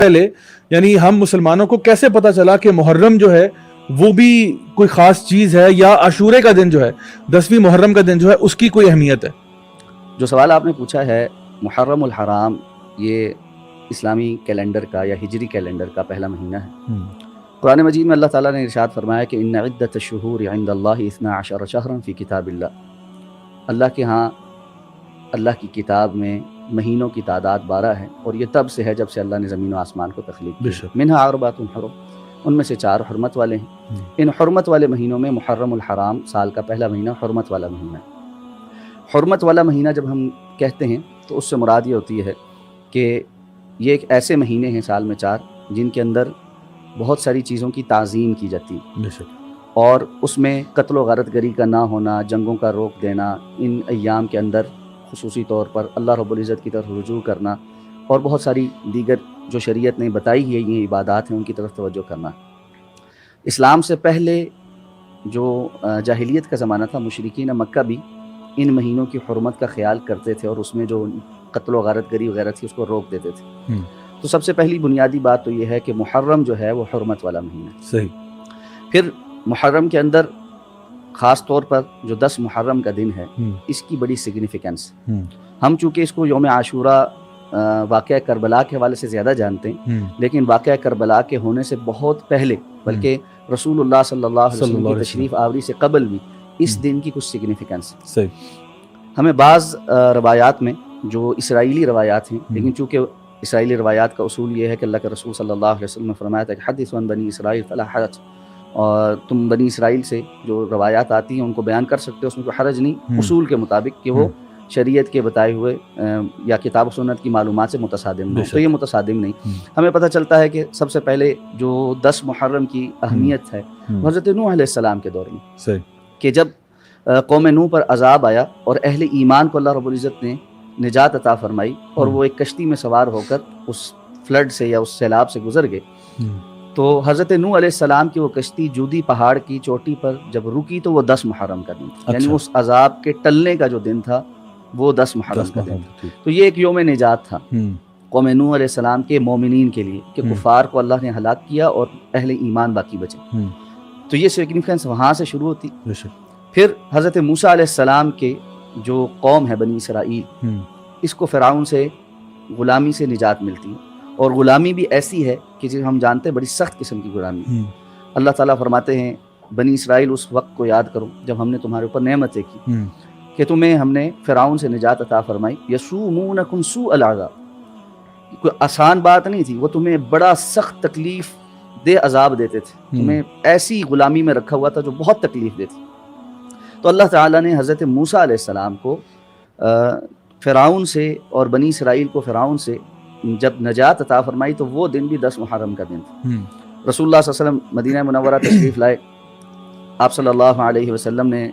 پہلے یعنی ہم مسلمانوں کو کیسے پتا چلا کہ محرم جو ہے وہ بھی کوئی خاص چیز ہے، یا عاشورے کا دن جو ہے 10ویں محرم کا دن جو ہے اس کی کوئی اہمیت ہے؟ جو سوال آپ نے پوچھا ہے، محرم الحرام یہ اسلامی کیلنڈر کا یا ہجری کیلنڈر کا پہلا مہینہ ہے۔ قرآن مجید میں اللہ تعالیٰ نے ارشاد فرمایا کہ ان عدت الشہور عند اللہ 12 شہرا فی کتاب اللہ، اللہ کے ہاں اللہ کی کتاب میں مہینوں کی تعداد 12 ہے، اور یہ تب سے ہے جب سے اللہ نے زمین و آسمان کو تخلیق کی۔ منہا اربعۃ حرم، ان میں سے 4 حرمت والے ہیں۔ ان حرمت والے مہینوں میں محرم الحرام سال کا پہلا مہینہ حرمت والا مہینہ ہے۔ حرمت والا مہینہ جب ہم کہتے ہیں تو اس سے مراد یہ ہوتی ہے کہ یہ ایک ایسے مہینے ہیں سال میں 4 جن کے اندر بہت ساری چیزوں کی تعظیم کی جاتی ہے، اور اس میں قتل و غارت گری کا نہ ہونا، جنگوں کا روک دینا، ان ایام کے اندر خصوصی طور پر اللہ رب العزت کی طرف رجوع کرنا، اور بہت ساری دیگر جو شریعت نے بتائی ہے یہ عبادات ہیں ان کی طرف توجہ کرنا۔ اسلام سے پہلے جو جاہلیت کا زمانہ تھا، مشرکین مکہ بھی ان مہینوں کی حرمت کا خیال کرتے تھے، اور اس میں جو قتل و غارت گری وغیرہ تھی اس کو روک دیتے تھے۔ تو سب سے پہلی بنیادی بات تو یہ ہے کہ محرم جو ہے وہ حرمت والا مہینہ ہے۔ صحیح۔ پھر محرم کے اندر خاص طور پر جو 10 محرم کا دن ہے اس کی بڑی سگنیفیکنس، ہم چونکہ اس کو یوم عاشورہ واقعہ کربلا کے حوالے سے زیادہ جانتے ہیں، لیکن واقعہ کربلا کے ہونے سے بہت پہلے، بلکہ رسول اللہ صلی اللہ علیہ وسلم کی تشریف آوری سے قبل بھی اس دن کی کچھ سگنیفیکنس ہے۔ صحیح۔ ہمیں بعض روایات میں جو اسرائیلی روایات ہیں، لیکن چونکہ اسرائیلی روایات کا اصول یہ ہے کہ اللہ کے رسول صلی اللہ علیہ وسلم نے فرمایا تھا کہ حدثوا عن بنی اسرائیل فلا حرج، اور تم بنی اسرائیل سے جو روایات آتی ہیں ان کو بیان کر سکتے ہو، اس میں کوئی حرج نہیں، اصول کے مطابق کہ وہ شریعت کے بتائے ہوئے یا کتاب و سنت کی معلومات سے متصادم نہیں، تو یہ متصادم نہیں۔ ہمیں پتہ چلتا ہے کہ سب سے پہلے جو 10 محرم کی اہمیت ہے حضرت نوح علیہ السلام کے دور میں، کہ جب قوم نوح پر عذاب آیا اور اہل ایمان کو اللہ رب العزت نے نجات عطا فرمائی، اور وہ ایک کشتی میں سوار ہو کر اس فلڈ سے یا اس سیلاب سے گزر گئے، تو حضرت نوح علیہ السلام کی وہ کشتی جودی پہاڑ کی چوٹی پر جب رکی تو وہ 10 محرم کا دن تھا، یعنی اس عذاب کے ٹلنے کا جو دن تھا وہ 10 محرم کا دن تھا۔ تو یہ ایک یوم نجات تھا قوم نوح علیہ السلام کے مومنین کے لیے کہ کفار کو اللہ نے ہلاک کیا اور اہل ایمان باقی بچے۔ تو یہ سگنیفیکنس وہاں سے شروع ہوتی۔ پھر حضرت موسیٰ علیہ السلام کے جو قوم ہے بنی اسرائیل، اس کو فرعون سے غلامی سے نجات ملتی ہے، اور غلامی بھی ایسی ہے کہ جسے ہم جانتے ہیں بڑی سخت قسم کی غلامی۔ اللہ تعالیٰ فرماتے ہیں بنی اسرائیل اس وقت کو یاد کرو جب ہم نے تمہارے اوپر نعمتیں کی کہ تمہیں ہم نے فرعون سے نجات عطا فرمائی، یسومونکم سوء العذاب، کوئی آسان بات نہیں تھی، وہ تمہیں بڑا سخت تکلیف دہ عذاب دیتے تھے، تمہیں ایسی غلامی میں رکھا ہوا تھا جو بہت تکلیف دہ تھی۔ تو اللہ تعالیٰ نے حضرت موسیٰ علیہ السلام کو فرعون سے اور بنی اسرائیل کو فرعون سے جب نجات عطا فرمائی تو وہ دن بھی 10 محرم کا دن تھا۔ رسول اللہ صلی اللہ علیہ وسلم مدینہ منورہ تشریف لائے، آپ صلی اللہ علیہ وسلم نے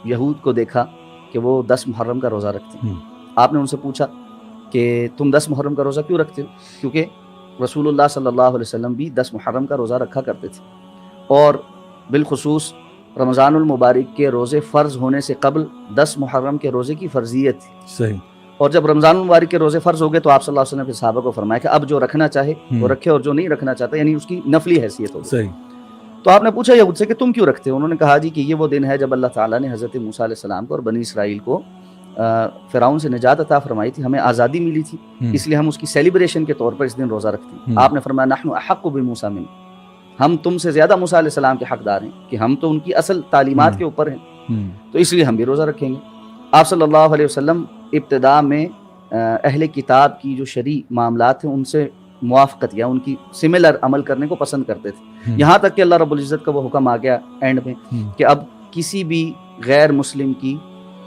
یہود کو دیکھا کہ وہ 10 محرم کا روزہ رکھتے ہیں۔ آپ نے ان سے پوچھا کہ تم 10 محرم کا روزہ کیوں رکھتے ہو؟ کیونکہ رسول اللہ صلی اللہ علیہ وسلم بھی 10 محرم کا روزہ رکھا کرتے تھے، اور بالخصوص رمضان المبارک کے روزے فرض ہونے سے قبل 10 محرم کے روزے کی فرضیت تھی۔ صحیح۔ اور جب رمضان المبارک کے روزے فرض ہو گئے تو آپ صلی اللہ علیہ وسلم نے صحابہ کو فرمایا کہ اب جو رکھنا چاہے وہ رکھے، اور جو نہیں رکھنا چاہتا یعنی اس کی نفلی حیثیت ہوگی۔ صحیح۔ تو آپ نے پوچھا یہود سے کہ تم کیوں رکھتے ہو؟ انہوں نے کہا جی کہ یہ وہ دن ہے جب اللہ تعالیٰ نے حضرت موسیٰ علیہ السلام کو اور بنی اسرائیل کو فرعون سے نجات عطا فرمائی تھی، ہمیں آزادی ملی تھی، اس لیے ہم اس کی سیلیبریشن کے طور پر اس دن روزہ رکھتے ہیں۔ آپ نے فرمایا نحن احق بموسیٰ من، ہم تم سے زیادہ موسیٰ علیہ السلام کے حقدار ہیں کہ ہم تو ان کی اصل تعلیمات کے اوپر ہیں، تو اس لیے ہم بھی روزہ رکھیں گے۔ آپ صلی اللہ علیہ وسلم ابتدا میں اہل کتاب کی جو شرعی معاملات ہیں ان سے موافقت یا ان کی سملر عمل کرنے کو پسند کرتے تھے، یہاں تک کہ اللہ رب العزت کا وہ حکم آ گیا اینڈ میں کہ اب کسی بھی غیر مسلم کی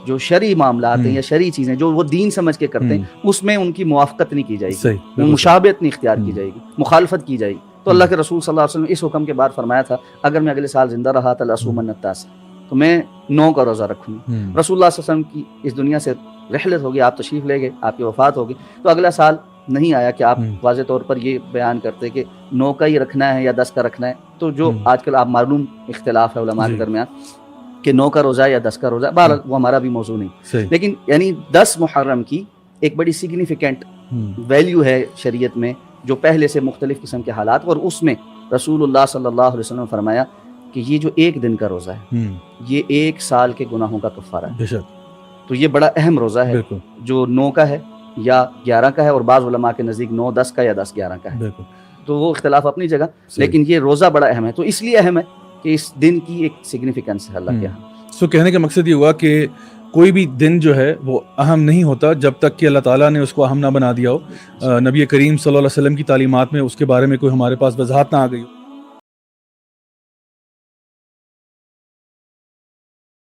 جو شرعی معاملات ہیں یا شرعی چیزیں جو وہ دین سمجھ کے کرتے ہیں اس میں ان کی موافقت نہیں کی جائے گی، مشابہت نہیں اختیار کی جائے گی، مخالفت کی جائے گی۔ تو اللہ کے رسول صلی اللہ علیہ وسلم اس حکم کے بعد فرمایا تھا اگر میں اگلے سال زندہ رہا تو لأصومن التاسع، تو میں 9 کا روزہ رکھوں گا۔ رسول اللہ صلی اللہ علیہ وسلم کی اس دنیا سے رحلت ہوگی، آپ تشریف لے گئے، آپ کی وفات ہوگی، تو اگلا سال نہیں آیا کہ آپ واضح طور پر یہ بیان کرتے کہ 9 کا ہی رکھنا ہے یا 10 کا رکھنا ہے، تو جو آج کل آپ معلوم اختلاف ہے علماء کے درمیان کہ 9 کا روزہ یا 10 کا روزہ، بہرحال وہ ہمارا بھی موضوع نہیں، لیکن یعنی 10 محرم کی ایک بڑی سگنیفیکنٹ ویلیو ہے شریعت میں جو پہلے سے مختلف قسم کے حالات، اور اس میں رسول اللہ صلی اللہ علیہ وسلم نے فرمایا کہ یہ جو ایک دن کا روزہ ہے یہ 1 سال کے گناہوں کا کفارہ ہے. بے شک. تو یہ بڑا اہم روزہ ہے بالکل جو 9 کا ہے یا 11 کا ہے، اور بعض علماء کے نزدیک 9 10 کا یا 10 11 کا ہے. بالکل. تو وہ اختلاف اپنی جگہ، صحیح. لیکن یہ روزہ بڑا اہم ہے. تو اس لیے اہم ہے کہ اس دن کی ایک سگنیفیکنس ہے اللہ کے ہاں. سو کہنے کا مقصد یہ ہوا کہ کوئی بھی دن جو ہے وہ اہم نہیں ہوتا جب تک کہ اللہ تعالیٰ نے اس کو اہم نہ بنا دیا ہو. نبی کریم صلی اللہ علیہ وسلم کی تعلیمات میں اس کے بارے میں کوئی ہمارے پاس وضاحت نہ آ گئی ہو.